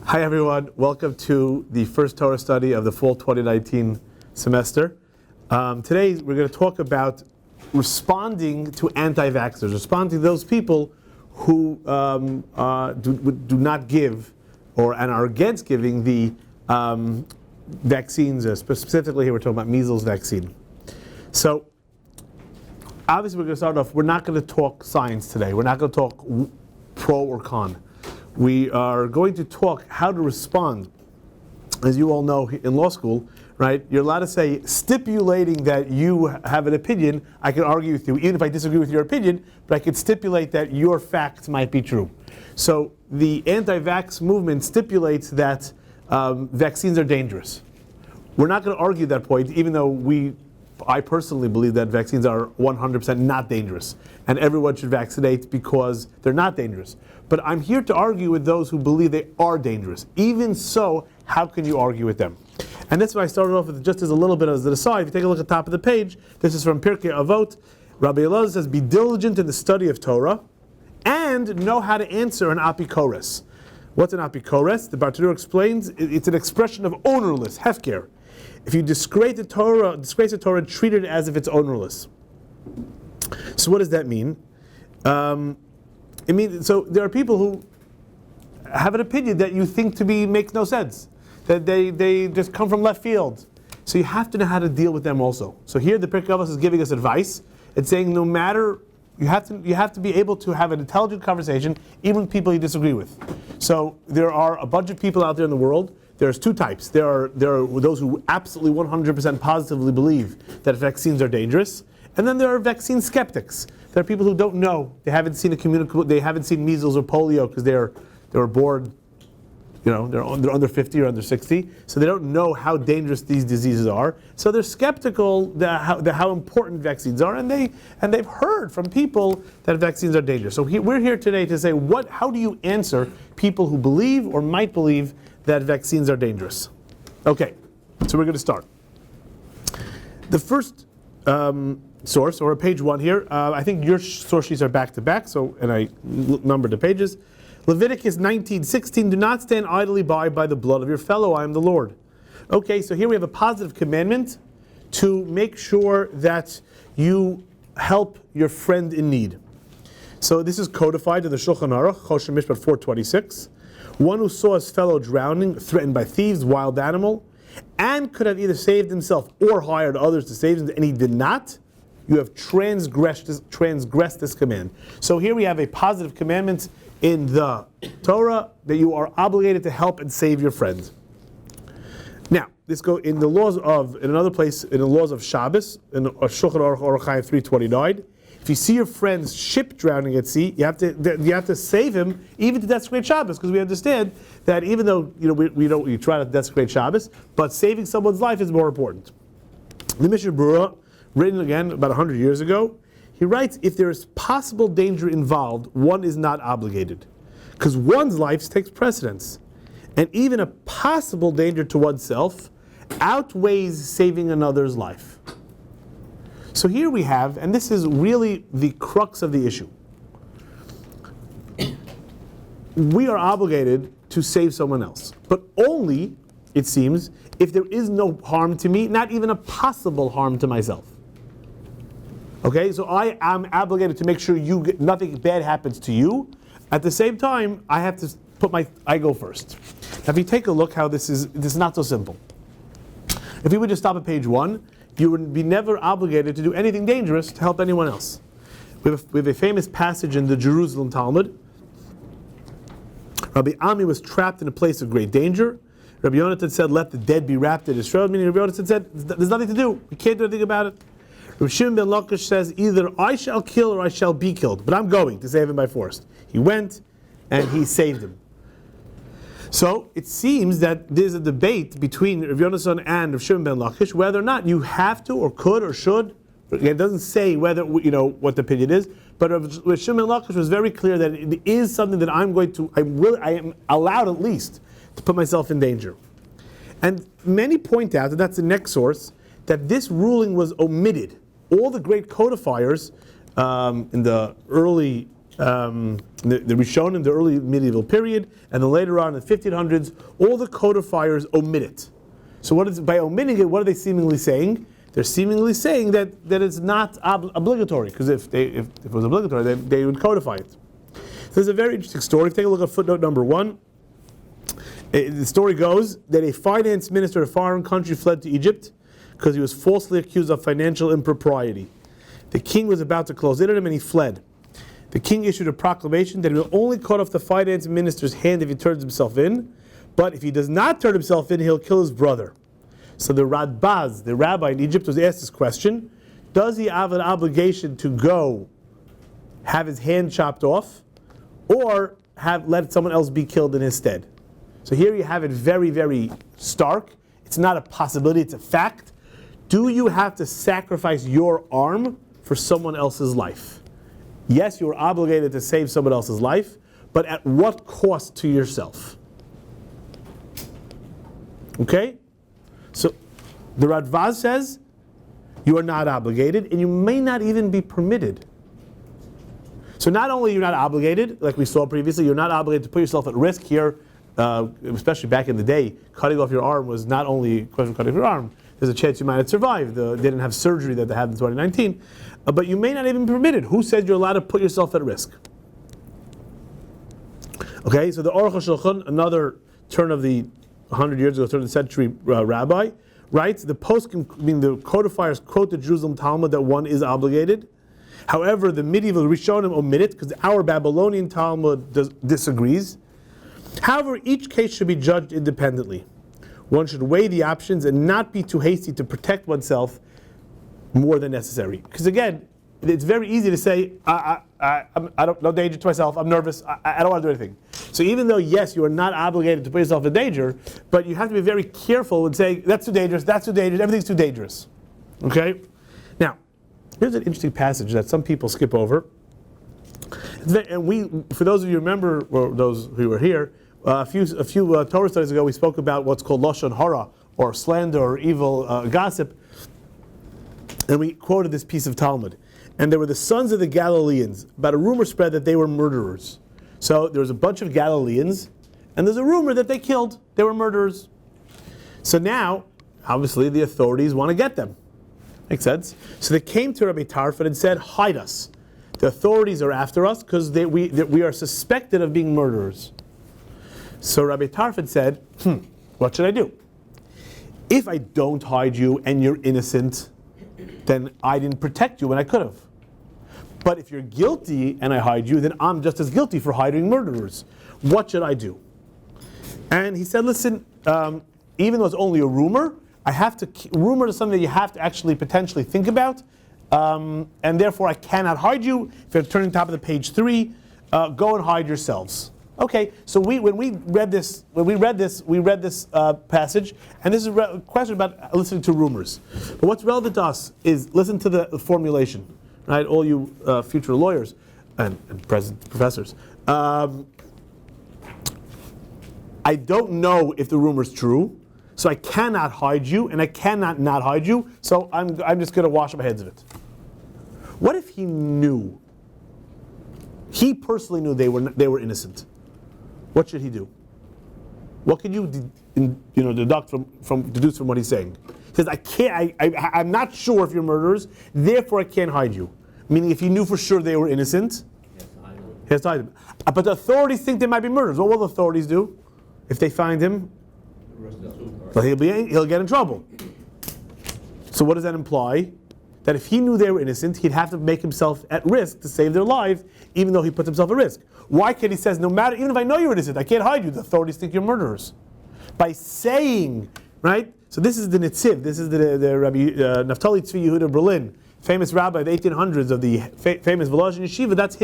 Hi everyone, welcome to the first Torah study of the fall 2019 semester. Today we're going to talk about responding to anti-vaxxers, responding to those people who do not give and are against giving the vaccines, specifically here we're talking about measles vaccine. So obviously we're going to start off, we're not going to talk science today, we're not going to talk pro or con. We are going to talk how to respond. As you all know in law school, right, you're allowed to say, stipulating that you have an opinion, I can argue with you, even if I disagree with your opinion, but I could stipulate that your facts might be true. So the anti-vax movement stipulates that vaccines are dangerous. We're not going to argue that point, even though I personally believe that vaccines are 100% not dangerous, and everyone should vaccinate because they're not dangerous. But I'm here to argue with those who believe they are dangerous. Even so, how can you argue with them? And that's why I started off with just as a little bit as an aside. If you take a look at the top of the page, this is from Pirkei Avot. Rabbi Elazar says, be diligent in the study of Torah and know how to answer an apikores. What's an apikores? The Bartenura explains, it's an expression of ownerless, hefker. If you disgrace the Torah, treat it as if it's ownerless. So what does that mean? It means, so there are people who have an opinion that you think to be makes no sense, that they just come from left field. So you have to know how to deal with them also. So here the Pirkei Avos is giving us advice. It's saying no matter, you have to be able to have an intelligent conversation even with people you disagree with. So there are a bunch of people out there in the world. There's two types. There are those who absolutely 100% positively believe that vaccines are dangerous, and then there are vaccine skeptics. There are people who don't know. They haven't seen they haven't seen measles or polio because they were born, they're under 50 or under 60, so they don't know how dangerous these diseases are. So they're skeptical how important vaccines are, and they've heard from people that vaccines are dangerous. So we're here today to say how do you answer people who believe or might believe that vaccines are dangerous? Okay, so we're going to start. The first source, or page 1 here, I think your source sheets are back to back, and I numbered the pages. Leviticus 19:16, do not stand idly by the blood of your fellow, I am the Lord. Okay, so here we have a positive commandment to make sure that you help your friend in need. So this is codified in the Shulchan Aruch, Choshen Mishpat 426. One who saw his fellow drowning, threatened by thieves, wild animal, and could have either saved himself or hired others to save him, and he did not, you have transgressed this command. So here we have a positive commandment in the Torah that you are obligated to help and save your friend. Now, this goes in the laws of, in another place, in the laws of Shabbos, in Shulchan Aruch Orach Chaim 329. If you see your friend's ship drowning at sea, you have to save him even to desecrate Shabbos, because we understand that even though we try to desecrate Shabbos, but saving someone's life is more important. The Mishnah Berurah, written again about 100 years ago, he writes, if there is possible danger involved, one is not obligated, because one's life takes precedence, and even a possible danger to oneself outweighs saving another's life. So here we have, and this is really the crux of the issue, we are obligated to save someone else, but only, it seems, if there is no harm to me, not even a possible harm to myself. Okay, so I am obligated to make sure nothing bad happens to you. At the same time, I have to I go first. Now, if you take a look how this is not so simple. If we would just stop at page 1, you would be never obligated to do anything dangerous to help anyone else. We have a famous passage in the Jerusalem Talmud. Rabbi Ami was trapped in a place of great danger. Rabbi Yonatan said, let the dead be wrapped in Israel. Meaning Rabbi Yonatan said, there's nothing to do. We can't do anything about it. Rabbi Shimon ben Lakish says, either I shall kill or I shall be killed, but I'm going to save him by force. He went and he saved him. So it seems that there's a debate between Rav Yonasan and Rav Shimon ben Lakish whether or not you have to or could or should. It doesn't say whether what the opinion is, but Rav Shimon ben Lakish was very clear that it is something that I am allowed at least to put myself in danger. And many point out, and that's the next source, that this ruling was omitted. All the great codifiers in the early the Rishonim in the early medieval period, and then later on in the 1500s, all the codifiers omit it. So by omitting it, what are they seemingly saying? They're seemingly saying that it's not obligatory, because if it was obligatory, then they would codify it. So there's a very interesting story. Take a look at footnote number 1. The story goes that a finance minister of a foreign country fled to Egypt because he was falsely accused of financial impropriety. The king was about to close in on him and he fled. The king issued a proclamation that he will only cut off the finance minister's hand if he turns himself in, but if he does not turn himself in, he'll kill his brother. So the Radbaz, the rabbi in Egypt, was asked this question: does he have an obligation to go have his hand chopped off, or let someone else be killed in his stead? So here you have it very, very stark. It's not a possibility, it's a fact. Do you have to sacrifice your arm for someone else's life? Yes, you are obligated to save someone else's life, but at what cost to yourself? Okay? So the Radbaz says you are not obligated, and you may not even be permitted. So not only you're not obligated, like we saw previously, you're not obligated to put yourself at risk here. Especially back in the day, cutting off your arm was not only a question of cutting off your arm. There's a chance you might have survived. They didn't have surgery that they had in 2019. But you may not even be permitted. Who said you're allowed to put yourself at risk? Okay, so the Aruch HaShulchan, another turn of the 100 years ago, turn of the century rabbi, writes, the codifiers quote the Jerusalem Talmud that one is obligated. However, the medieval Rishonim omit it because our Babylonian Talmud disagrees. However, each case should be judged independently. One should weigh the options and not be too hasty to protect oneself more than necessary. Because again, it's very easy to say, I don't, no danger to myself, I'm nervous, I don't want to do anything. So even though, yes, you are not obligated to put yourself in danger, but you have to be very careful and say, that's too dangerous, everything's too dangerous. Okay? Now, here's an interesting passage that some people skip over. And for those of you who remember, or those who were here, a few Torah studies ago, we spoke about what's called lashon hara, or slander, or evil gossip, and we quoted this piece of Talmud. And there were the sons of the Galileans. About a rumor spread that they were murderers. So there was a bunch of Galileans, and there's a rumor that they were murderers. So now, obviously, the authorities want to get them. Makes sense? So they came to Rabbi Tarfon and said, hide us. The authorities are after us because we are suspected of being murderers. So Rabbi Tarfon said, what should I do? If I don't hide you and you're innocent, then I didn't protect you when I could have. But if you're guilty and I hide you, then I'm just as guilty for hiding murderers. What should I do? And he said, listen, even though it's only a rumor, rumor is something that you have to actually potentially think about. And therefore I cannot hide you. If you're turning to the top of the page 3, go and hide yourselves. Okay, so when we read this passage, and this is a question about listening to rumors. But what's relevant to us is listen to the formulation, right? All you future lawyers and present professors. I don't know if the rumor's true, so I cannot hide you, and I cannot not hide you. So I'm just going to wash my hands of it. What if he knew? He personally knew they were innocent. What should he do? What can you deduce from what he's saying? He says, I'm not sure if you're murderers, therefore I can't hide you. Meaning if he knew for sure they were innocent, he has to hide them. But the authorities think they might be murderers. What will the authorities do if they find him? Well, he'll get in trouble. So what does that imply? That if he knew they were innocent, he'd have to make himself at risk to save their lives, even though he puts himself at risk. Why can't he say, no matter, even if I know you're innocent, I can't hide you, the authorities think you're murderers. By saying, right? So this is the Nitziv, this is the Rabbi Naftali Tzvi Yehuda Berlin, famous rabbi of the 1800s of the famous Volozhin Yeshiva. That's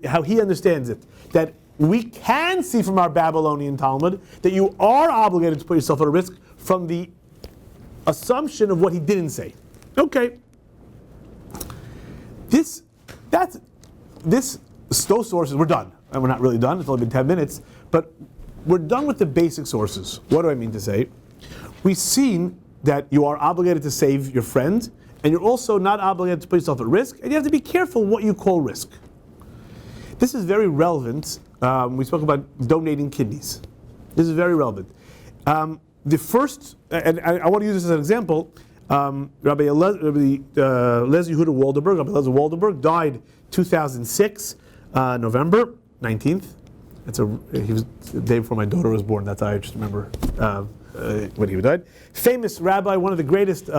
how he understands it. That we can see from our Babylonian Talmud that you are obligated to put yourself at risk from the assumption of what he didn't say. Okay. Those sources, we're done. And we're not really done, it's only been 10 minutes, but we're done with the basic sources. What do I mean to say? We've seen that you are obligated to save your friend, and you're also not obligated to put yourself at risk, and you have to be careful what you call risk. This is very relevant. We spoke about donating kidneys. This is very relevant. The first, and I want to use this as an example, Rabbi Eliezer Yehuda Waldenberg, Rabbi Eliezer Waldenberg, died 2006, November 19th. He was the day before my daughter was born. That's how I just remember when he died. Famous rabbi, one of the greatest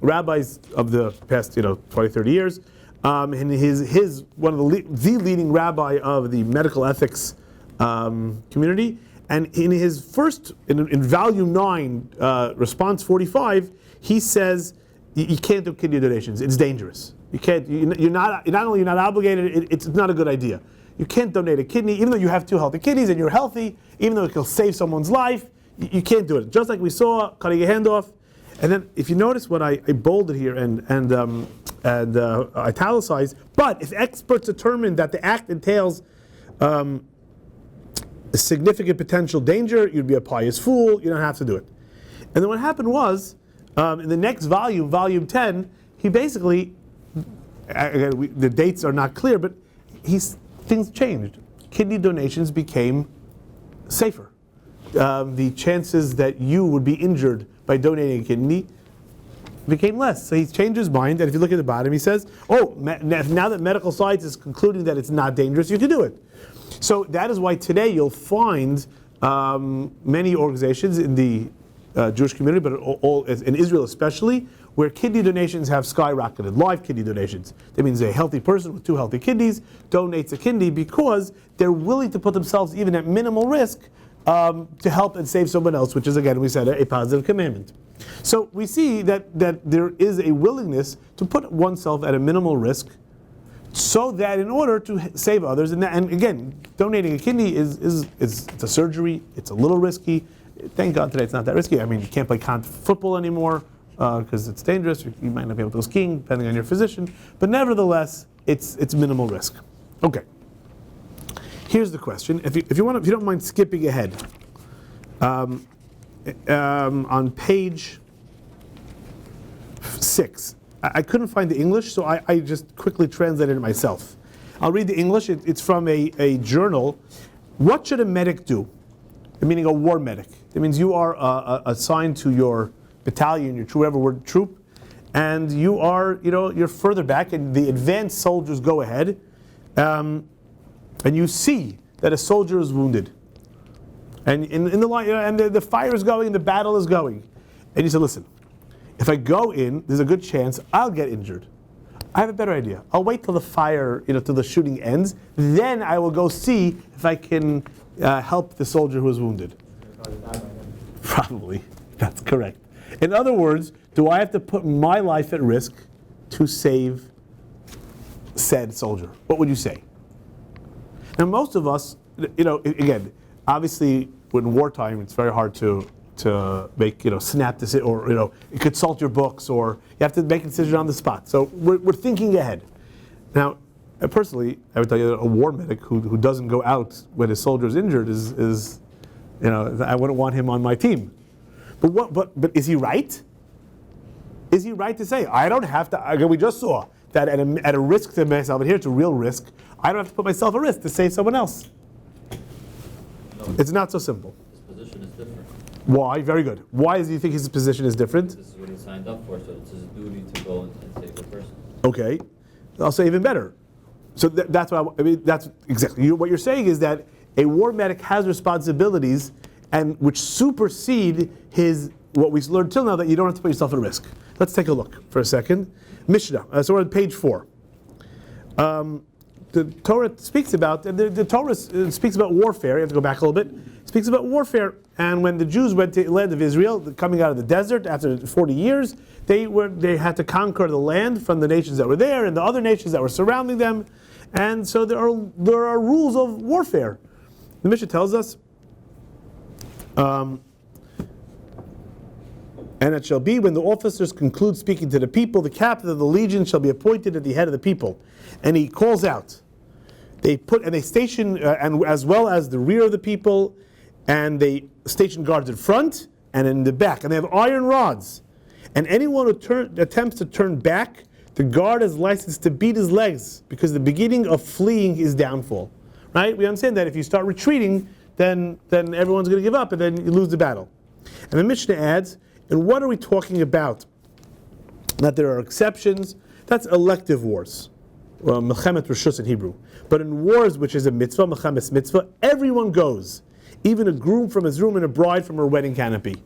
rabbis of the past 20, 30 years. And his one of the leading rabbi of the medical ethics community. And in his first, in volume 9, response 45, he says you can't do kidney donations. It's dangerous. You can't. Not only you're not obligated. It's not a good idea. You can't donate a kidney, even though you have 2 healthy kidneys and you're healthy. Even though it can save someone's life, you can't do it. Just like we saw cutting a hand off. And then, if you notice what I bolded here and italicized, but if experts determine that the act entails a significant potential danger, you'd be a pious fool. You don't have to do it. And then what happened was, in the next volume, volume 10, he basically, the dates are not clear, but things changed. Kidney donations became safer. The chances that you would be injured by donating a kidney became less. So he's changed his mind, and if you look at the bottom, he says, now that medical science is concluding that it's not dangerous, you can do it. So that is why today you'll find many organizations in the Jewish community, but all in Israel especially, where kidney donations have skyrocketed, live kidney donations. That means a healthy person with 2 healthy kidneys donates a kidney because they're willing to put themselves even at minimal risk to help and save someone else, which is, again, we said, a positive commandment. So we see that there is a willingness to put oneself at a minimal risk so that in order to save others, and again, donating a kidney is it's a surgery, it's a little risky. Thank God today it's not that risky. I mean, you can't play football anymore because it's dangerous. You might not be able to go skiing, depending on your physician. But nevertheless, it's minimal risk. Okay. Here's the question. If you don't mind skipping ahead, on page 6, I couldn't find the English, so I just quickly translated it myself. I'll read the English. It's from a journal. What should a medic do? Meaning a war medic. That means you are assigned to your battalion, your troop, and you are, you're further back, and the advanced soldiers go ahead, and you see that a soldier is wounded, and in the line, and the fire is going, the battle is going, and you say, listen, if I go in, there's a good chance I'll get injured. I have a better idea. I'll wait till the fire, till the shooting ends, then I will go see if I can help the soldier who is wounded. Probably, that's correct. In other words, do I have to put my life at risk to save said soldier? What would you say? Now, most of us, again, obviously, in wartime, it's very hard to make, snap this, or, consult your books, or you have to make a decision on the spot. So we're thinking ahead. Now, personally, I would tell you that a war medic who doesn't go out when his soldier is injured is I wouldn't want him on my team. But is he right? Is he right to say, I don't have to, again, we just saw that at a risk to myself, and here it's a real risk, I don't have to put myself at risk to save someone else. No, it's not so simple. His position is different. Why? Very good. Why do you think his position is different? This is what he signed up for, so it's his duty to go and save the person. Okay. I'll say even better. So that's what that's exactly what you're saying, is that a war medic has responsibilities and which supersede what we learned till now, that you don't have to put yourself at risk. Let's take a look for a second. Mishnah. So we're on page 4. The Torah speaks about warfare. You have to go back a little bit. It speaks about warfare, and when the Jews went to the land of Israel, coming out of the desert after 40 years, they had to conquer the land from the nations that were there and the other nations that were surrounding them, and so there are rules of warfare. The Mishnah tells us, and it shall be when the officers conclude speaking to the people, the captain of the legion shall be appointed at the head of the people. And he calls out. They station, and as well as the rear of the people, and they station guards in front and in the back. And they have iron rods. And anyone who attempts to turn back, the guard is licensed to beat his legs, because the beginning of fleeing is downfall. right? We understand that if you start retreating, then everyone's going to give up, and then you lose the battle. And the Mishnah adds, and what are we talking about? That there are exceptions. That's elective wars. Well, Melchemet Rishus in Hebrew. But in wars, which is a mitzvah, Melchemet mitzvah, everyone goes. Even a groom from his room and a bride from her wedding canopy.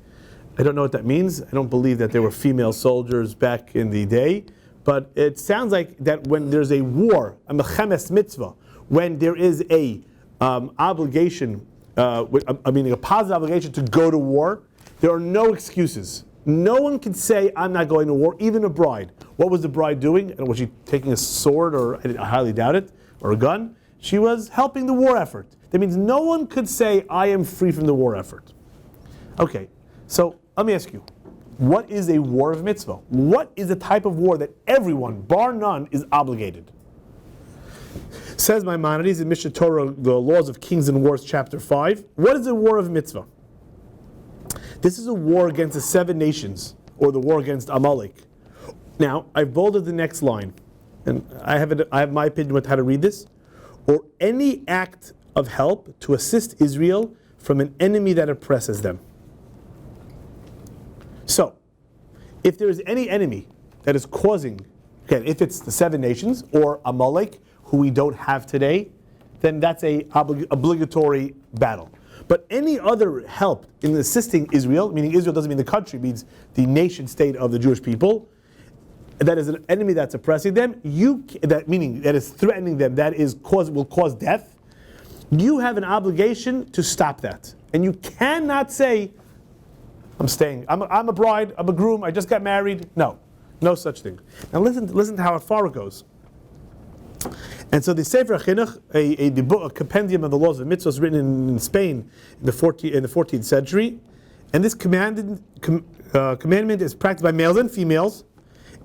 I don't know what that means. I don't believe that there were female soldiers back in the day. But it sounds like that when there's a war, a Melchemet mitzvah, when there is a obligation, meaning a positive obligation to go to war, there are no excuses. No one can say, I'm not going to war, even a bride. What was the bride doing? And was she taking a sword, or I highly doubt it, or a gun? She was helping the war effort. That means no one could say, I am free from the war effort. Okay, so let me ask you, what is a war of mitzvah? What is the type of war that everyone, bar none, is obligated? Says Maimonides in Mishnah Torah, the Laws of Kings and Wars, chapter 5. What is a war of mitzvah? This is a war against the 7 nations, or the war against Amalek. Now, I've bolded the next line, and I have my opinion with how to read this. Or any act of help to assist Israel from an enemy that oppresses them. So, if there is any enemy that is causing, again, if it's the 7 nations, or Amalek, who we don't have today, then that's a obligatory battle. But any other help in assisting Israel, meaning Israel doesn't mean the country, means the nation state of the Jewish people, that is an enemy that's oppressing them, meaning that is threatening them, that will cause death, you have an obligation to stop that. And you cannot say, I'm staying, I'm a bride, I'm a groom, I just got married. No such thing. Now listen to how far it goes. And so the Sefer Chinuch, a compendium of the laws of mitzvahs, was written in Spain in the 14th century, and this commandment is practiced by males and females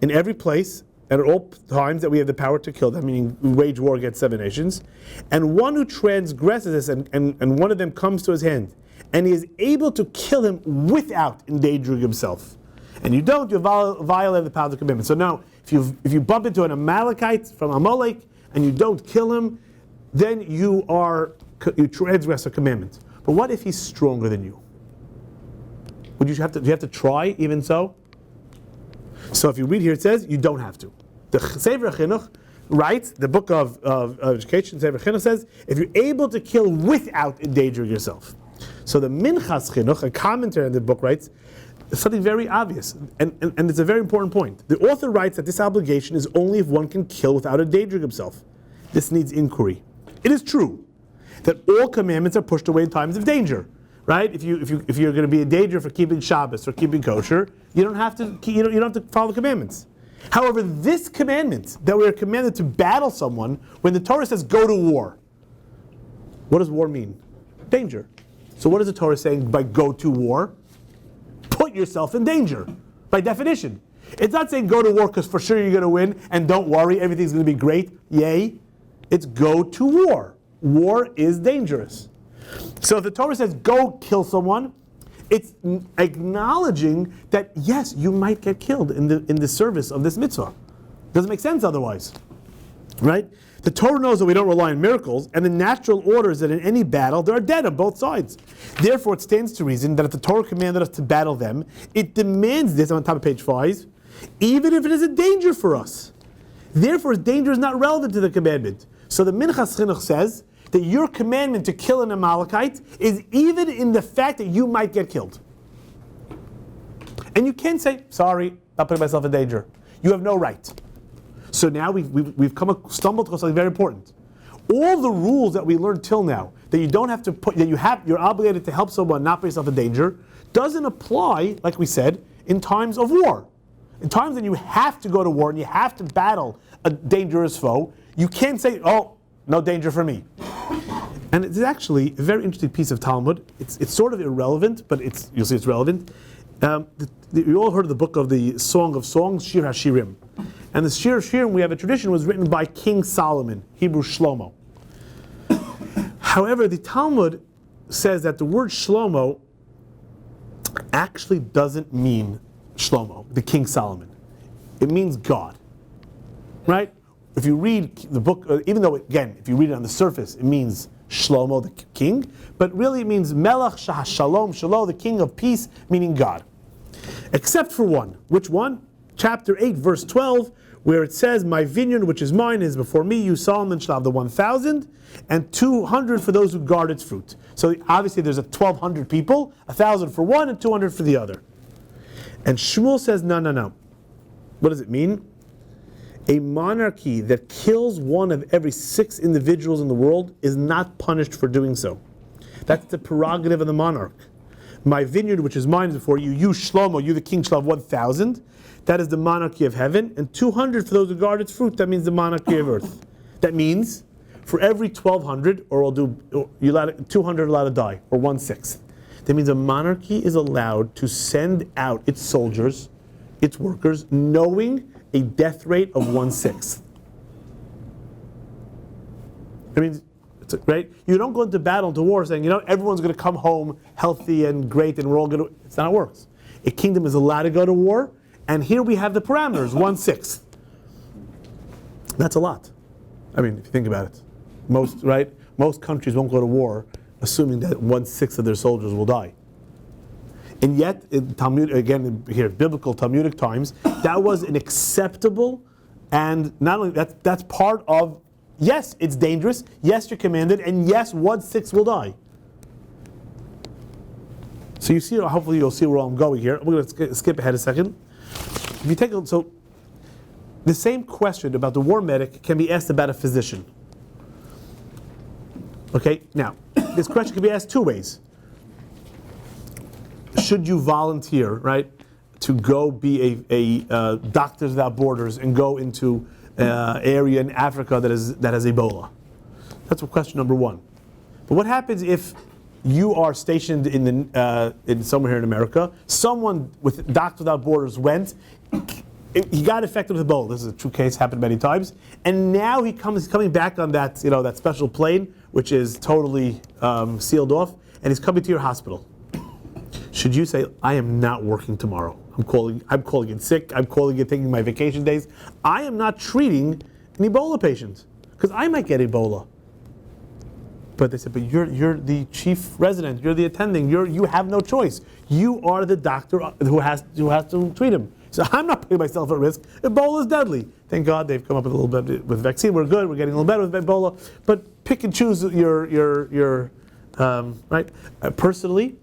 in every place and at all times that we have the power to kill them, meaning we wage war against 7 nations. And one who transgresses this, and one of them comes to his hand, and he is able to kill him without endangering himself. And you don't, you violate the power of the commandment. So now, if you bump into an Amalekite from Amalek and you don't kill him, then you transgress a commandment. But what if he's stronger than you? Do you have to try even so? So if you read here, it says you don't have to. The Sefer Chinuch writes, the book of education, Sefer Chinuch says, if you're able to kill without endangering yourself. So the Minchas Chinuch, a commentary in the book, writes something very obvious, and it's a very important point. The author writes that this obligation is only if one can kill without endangering himself. This needs inquiry. It is true that all commandments are pushed away in times of danger, right? If you're going to be in danger for keeping Shabbos or keeping kosher, you don't have to follow the commandments. However, this commandment that we are commanded to battle someone, when the Torah says go to war, what does war mean? Danger. So what is the Torah saying by go to war? Put yourself in danger, by definition. It's not saying go to war because for sure you're going to win and don't worry, everything's going to be great. Yay. It's go to war. War is dangerous. So if the Torah says go kill someone, it's acknowledging that yes, you might get killed in the service of this mitzvah. Doesn't make sense otherwise, right? The Torah knows that we don't rely on miracles, and the natural order is that in any battle, there are dead on both sides. Therefore, it stands to reason that if the Torah commanded us to battle them, it demands this, on top of page 5, even if it is a danger for us. Therefore, danger is not relevant to the commandment. So the Minchas Chinuch says that your commandment to kill an Amalekite is even in the fact that you might get killed. And you can't say, sorry, not putting myself in danger. You have no right. So now we've stumbled across something very important. All the rules that we learned till now, that you don't have to you're obligated to help someone not put yourself in danger, doesn't apply, like we said, in times of war. In times when you have to go to war and you have to battle a dangerous foe, you can't say, oh, no danger for me. And it's actually a very interesting piece of Talmud. It's sort of irrelevant, but you'll see it's relevant. You all heard of the book of the Song of Songs, Shir HaShirim. And the Shir HaShirim, we have a tradition, was written by King Solomon, Hebrew Shlomo. However, the Talmud says that the word Shlomo actually doesn't mean Shlomo, the King Solomon. It means God, right? if you read the book, even though, again, if you read it on the surface, it means Shlomo, the king, but really it means Melech Shah Shalom Shalom, the king of peace, meaning God. Except for one. Which one? Chapter 8, verse 12, where it says, my vineyard which is mine is before me, you Solomon shall have the 1,000, and 200 for those who guard its fruit. So obviously there's 1,200 people, 1,000 for one and 200 for the other. And Shmuel says, no. What does it mean? A monarchy that kills one of every 6 individuals in the world is not punished for doing so. That's the prerogative of the monarch. My vineyard, which is mine, is before you. You, Shlomo, you the king, shall have 1,000. That is the monarchy of heaven. And 200 for those who guard its fruit. That means the monarchy of earth. That means for every 1,200, or 200 allowed to die, or 1/6. That means a monarchy is allowed to send out its soldiers, its workers, knowing a death rate of 1/6. I mean, right? You don't go into battle, into war, saying, everyone's going to come home healthy and great, and we're all going to. It's not how it works. A kingdom is allowed to go to war, and here we have the parameters: 1/6. That's a lot. I mean, if you think about it, most countries won't go to war, assuming that 1/6 of their soldiers will die. And yet, in Talmud, again, here, biblical Talmudic times, that was an acceptable, and not only that's part of. Yes, it's dangerous. Yes, you're commanded, and yes, 1/6 will die. So you see, hopefully you'll see where I'm going here. We're going to skip ahead a second. If you take a look, so the same question about the war medic can be asked about a physician. Okay, now this question can be asked 2 ways. Should you volunteer, right, to go be a Doctors Without Borders and go into area in Africa that has Ebola? That's question number 1. But what happens if you are stationed in somewhere here in America? Someone with Doctors Without Borders went. He got infected with Ebola. This is a true case, happened many times. And now he's coming back on that that special plane, which is totally sealed off, and he's coming to your hospital. Should you say, I am not working tomorrow? I'm calling in sick. I'm calling in taking my vacation days. I am not treating an Ebola patient because I might get Ebola. But they said, but you're the chief resident. You're the attending. You have no choice. You are the doctor who has to treat him. So I'm not putting myself at risk. Ebola is deadly. Thank God they've come up with a little bit with vaccine. We're good. We're getting a little better with Ebola. But pick and choose your right. Personally.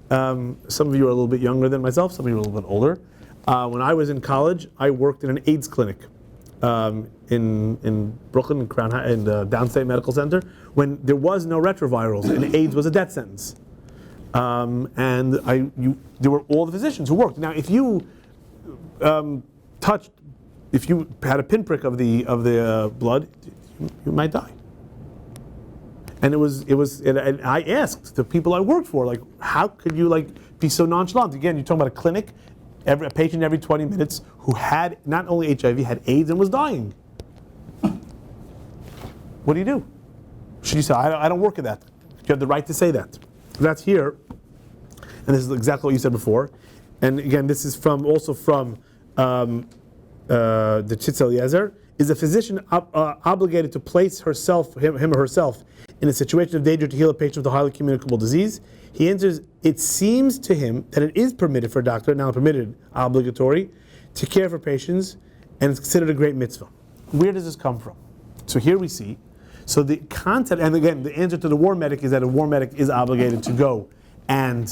Some of you are a little bit younger than myself. Some of you are a little bit older. When I was in college, I worked in an AIDS clinic in Brooklyn, in Downstate Medical Center, when there was no retrovirals and AIDS was a death sentence. And there were all the physicians who worked. Now, if you if you had a pinprick of the blood, you might die. And and I asked the people I worked for, like, how could you be so nonchalant? Again, you're talking about a clinic, a patient every 20 minutes who had not only HIV, had AIDS and was dying. What do you do? Should you say, I don't work at that? You have the right to say that. That's here, and this is exactly what you said before. And again, this is also from the Tzitz Eliezer. Is a physician obligated to place him or herself in a situation of danger to heal a patient with a highly communicable disease? He answers, it seems to him that it is permitted for a doctor, now permitted, obligatory, to care for patients, and it's considered a great mitzvah. Where does this come from? So here we see, so the concept, and again, the answer to the war medic is that a war medic is obligated to go and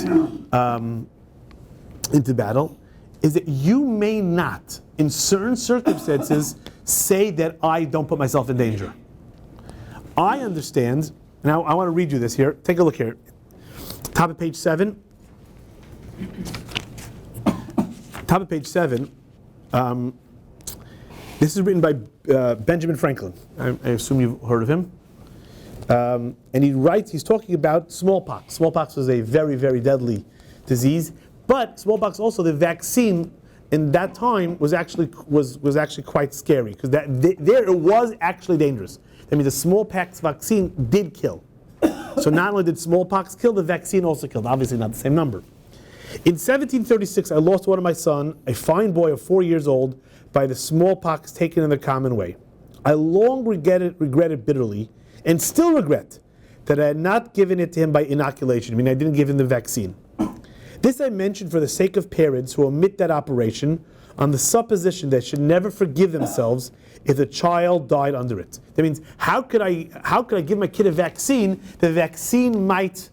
into battle, is that you may not, in certain circumstances, say that I don't put myself in danger. I understand. Now I want to read you this here. Take a look here. Top of page 7. Top of page 7. This is written by Benjamin Franklin. I assume you've heard of him. And he's talking about smallpox. Smallpox was a very, very deadly disease. But smallpox also, the vaccine in that time was actually quite scary because there it was actually dangerous. That means the smallpox vaccine did kill. So not only did smallpox kill, the vaccine also killed. Obviously not the same number. In 1736, I lost one of my son, a fine boy of 4 years old, by the smallpox taken in the common way. I long regretted bitterly, and still regret, that I had not given it to him by inoculation. I mean, I didn't give him the vaccine. This I mention for the sake of parents who omit that operation on the supposition that they should never forgive themselves if the child died under it. That means, how could I give my kid a vaccine? The vaccine might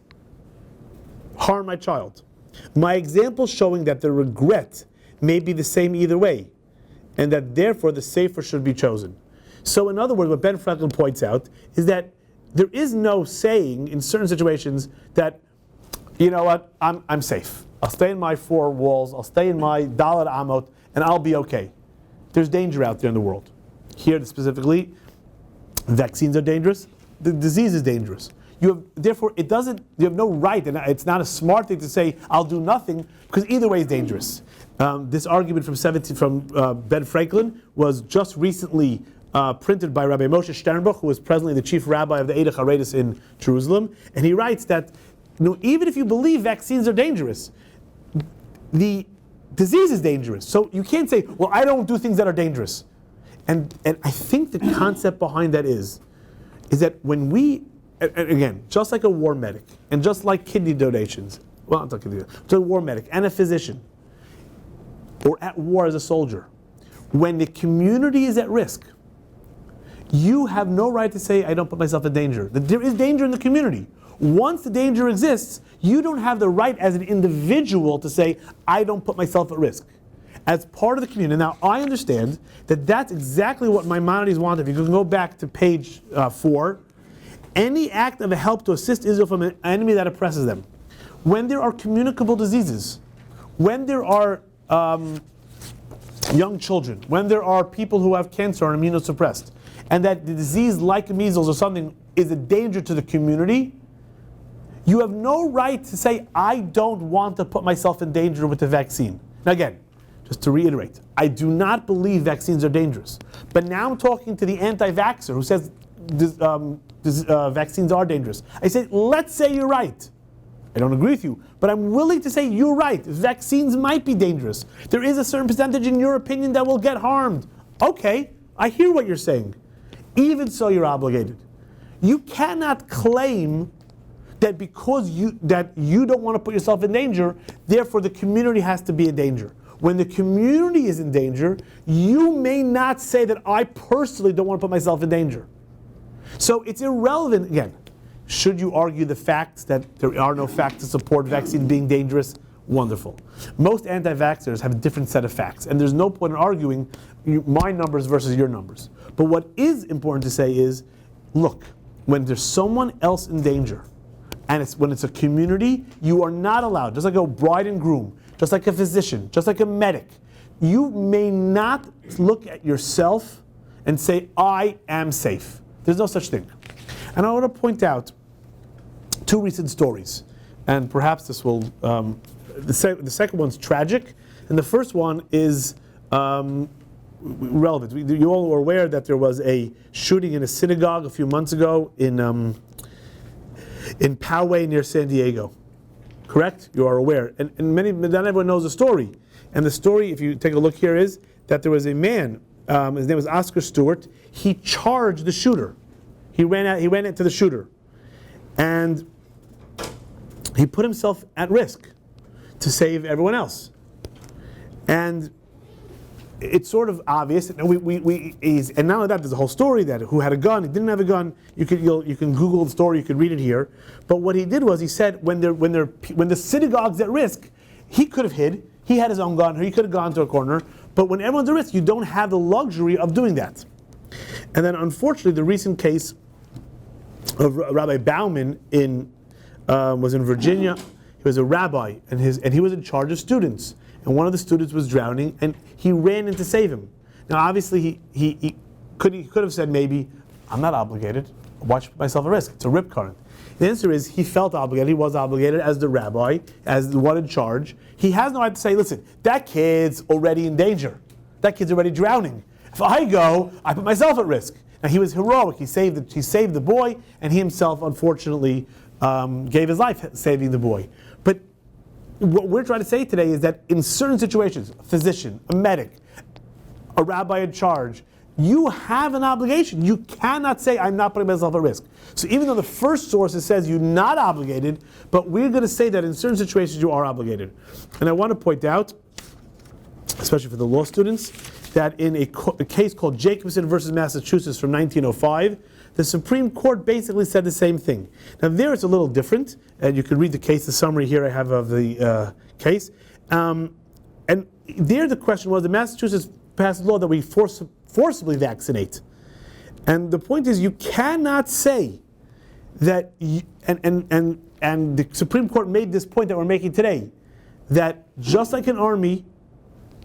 harm my child. My example showing that the regret may be the same either way, and that therefore the safer should be chosen. So in other words, what Ben Franklin points out is that there is no saying in certain situations that, you know what, I'm safe. I'll stay in my four walls, I'll stay in my Dalet Amot, and I'll be okay. There's danger out there in the world. Here specifically, vaccines are dangerous, the disease is dangerous. Therefore, you have no right, and it's not a smart thing to say, I'll do nothing, because either way is dangerous. This argument from Ben Franklin was just recently printed by Rabbi Moshe Sternbuch, who is presently the chief rabbi of the Eidach HaRedis in Jerusalem, and he writes that even if you believe vaccines are dangerous, the disease is dangerous. So you can't say, well, I don't do things that are dangerous. And I think the concept behind that is that when we, again, just like a war medic, and just like kidney donations, well, I'm talking to a war medic and a physician, or at war as a soldier, when the community is at risk, you have no right to say, I don't put myself in danger. There is danger in the community. Once the danger exists, you don't have the right as an individual to say, I don't put myself at risk. As part of the community. Now, I understand that that's exactly what Maimonides wanted. If you can go back to page 4, any act of a help to assist Israel from an enemy that oppresses them. When there are communicable diseases, when there are young children, when there are people who have cancer or immunosuppressed, and that the disease like measles or something is a danger to the community, you have no right to say, I don't want to put myself in danger with the vaccine. Now again, just to reiterate, I do not believe vaccines are dangerous. But now I'm talking to the anti-vaxxer who says vaccines are dangerous. I say, let's say you're right. I don't agree with you, but I'm willing to say you're right. Vaccines might be dangerous. There is a certain percentage in your opinion that will get harmed. Okay, I hear what you're saying. Even so, you're obligated. You cannot claim that because you don't want to put yourself in danger, therefore the community has to be in danger. When the community is in danger, you may not say that I personally don't want to put myself in danger. So it's irrelevant, again, should you argue the facts that there are no facts to support vaccine being dangerous? Wonderful. Most anti-vaxxers have a different set of facts, and there's no point in arguing my numbers versus your numbers. But what is important to say is, look, when there's someone else in danger, and when it's a community, you are not allowed, just like a bride and groom, just like a physician, just like a medic, you may not look at yourself and say, I am safe. There's no such thing. And I want to point out 2 recent stories, and perhaps this will, the second one's tragic, and the first one is relevant. You all are aware that there was a shooting in a synagogue a few months ago in Poway near San Diego. Correct? You are aware. And not everyone knows the story. And the story, if you take a look here, is that there was a man, his name was Oscar Stewart. He charged the shooter. He ran into the shooter. And he put himself at risk to save everyone else. And it's sort of obvious. And not only that, there's a whole story that who had a gun, he didn't have a gun. You can Google the story, you can read it here. But what he did was he said when the synagogue's at risk, he could have hid. He had his own gun, or he could have gone to a corner. But when everyone's at risk, you don't have the luxury of doing that. And then, unfortunately, the recent case of Rabbi Bauman was in Virginia. He was a rabbi, and he was in charge of students. And one of the students was drowning, and he ran in to save him. Now, obviously, he could have said, maybe, I'm not obligated. Why should I put myself at risk? It's a rip current. The answer is, he felt obligated. He was obligated as the rabbi, as the one in charge. He has no right to say, listen, that kid's already in danger. That kid's already drowning. If I go, I put myself at risk. Now, he was heroic. He saved the boy, and he himself, unfortunately, gave his life saving the boy. But what we're trying to say today is that in certain situations, a physician, a medic, a rabbi in charge, you have an obligation. You cannot say, I'm not putting myself at risk. So even though the first source it says you're not obligated, but we're going to say that in certain situations you are obligated. And I want to point out, especially for the law students, that in a case called Jacobson versus Massachusetts from 1905, the Supreme Court basically said the same thing. Now there it's a little different, and you can read the case, the summary here I have of the case. And there the question was, the Massachusetts passed a law that we forcibly vaccinate. And the point is, you cannot say that, and the Supreme Court made this point that we're making today, that just like an army,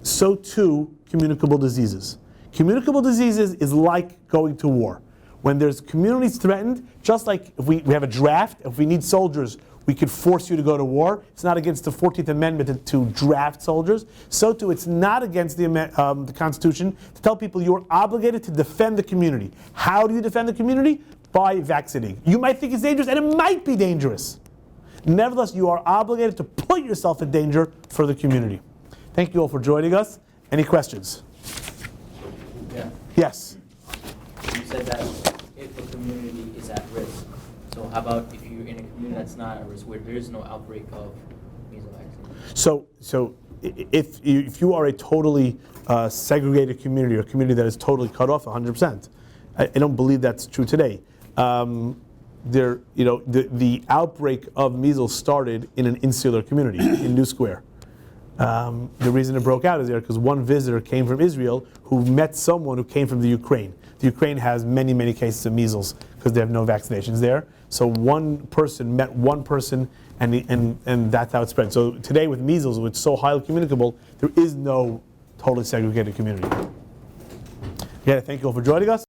so too communicable diseases. Communicable diseases is like going to war. When there's communities threatened, just like if we have a draft, if we need soldiers, we could force you to go to war. It's not against the 14th Amendment to draft soldiers. So too, it's not against the Constitution to tell people you're obligated to defend the community. How do you defend the community? By vaccinating. You might think it's dangerous, and it might be dangerous. Nevertheless, you are obligated to put yourself in danger for the community. Thank you all for joining us. Any questions? Yeah. Yes. You said that if a community is at risk, so how about if you're in a community that's not at risk, where there is no outbreak of measles vaccine? So if you are a totally segregated community, or a community that is totally cut off, 100%. I don't believe that's true today. The outbreak of measles started in an insular community in New Square. The reason it broke out is there because one visitor came from Israel who met someone who came from the Ukraine. The Ukraine has many, many cases of measles because they have no vaccinations there. So one person met one person, and that's how it spread. So today with measles, which is so highly communicable, there is no totally segregated community. Again, thank you all for joining us.